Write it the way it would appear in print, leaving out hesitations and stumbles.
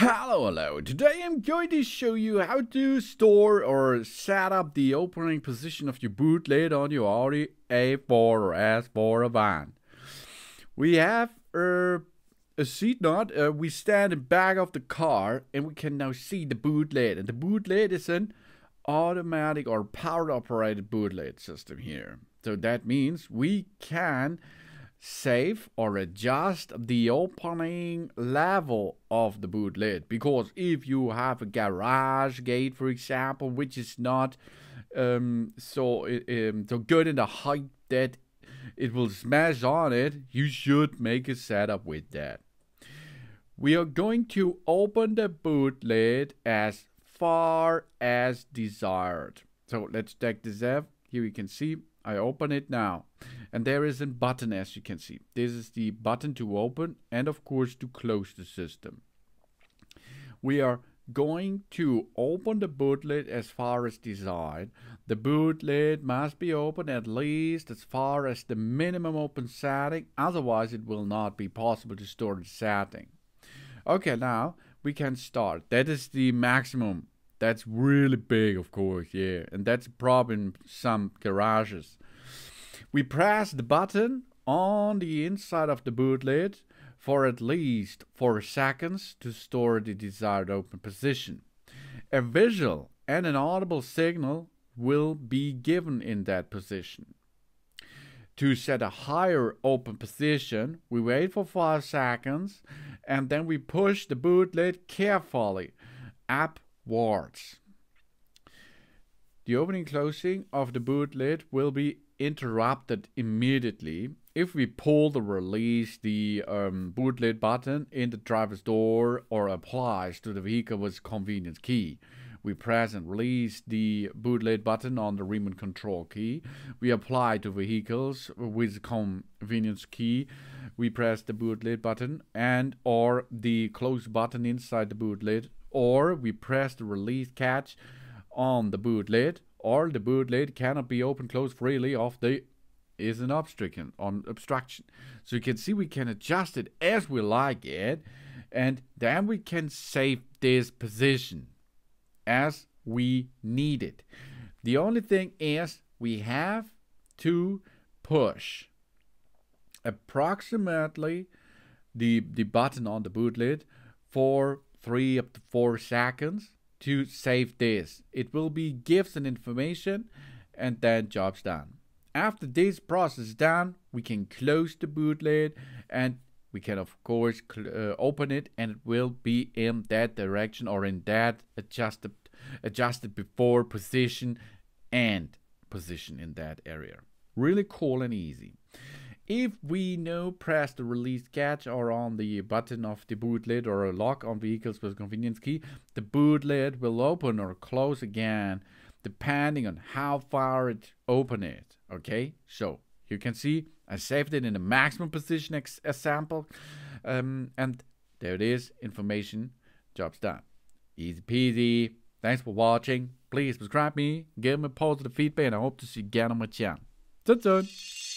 Hello. Today I'm going to show you how to store or set up the opening position of your boot lid on your Audi A4 or S4 Avant. We have a seat nut. We stand in the back of the car and we can now see the boot lid. And the boot lid is an automatic or power operated boot lid system here. So that means we can save or adjust the opening level of the boot lid, because if you have a garage gate, for example, which is not so good in the height that it will smash on it, you should make a setup with that. We are going to open the boot lid as far as desired. So let's check this out. Here you can see I open it now, and there is a button, as you can see. This is the button to open and of course to close the system. We are going to open the boot lid as far as desired. The boot lid must be open at least as far as the minimum open setting, otherwise it will not be possible to store the setting. Okay, now we can start. That is the maximum. That's really big, of course, yeah. And that's a problem in some garages. We press the button on the inside of the boot lid for at least 4 seconds to store the desired open position. A visual and an audible signal will be given in that position. To set a higher open position, we wait for 5 seconds and then we push the boot lid carefully upwards. The opening and closing of the boot lid will be interrupted immediately if we pull or release the boot lid button in the driver's door or applies to the vehicle with convenience key. We press and release the boot lid button on the remote control key. We apply to vehicles with convenience key. We press the boot lid button and or the close button inside the boot lid, or we press the release catch on the boot lid, or the boot lid cannot be opened closed freely if there is an obstruction. So you can see we can adjust it as we like it, and then we can save this position as we need it. The only thing is we have to push approximately the button on the boot lid for 3 up to 4 seconds to save this. It will be gives an information and then job's done. After this process is done, we can close the boot lid and we can of course open it, and it will be in that direction or in that adjusted before position and position in that area. Really cool and easy. If we now press the release catch or on the button of the boot lid or a lock on vehicles with convenience key, the boot lid will open or close again depending on how far it opened it. Okay, so you can see I saved it in the maximum position example, and there it is, information, job's done. Easy peasy. Thanks for watching. Please subscribe me, give me positive feedback, and I hope to see you again on my channel. Tschüss.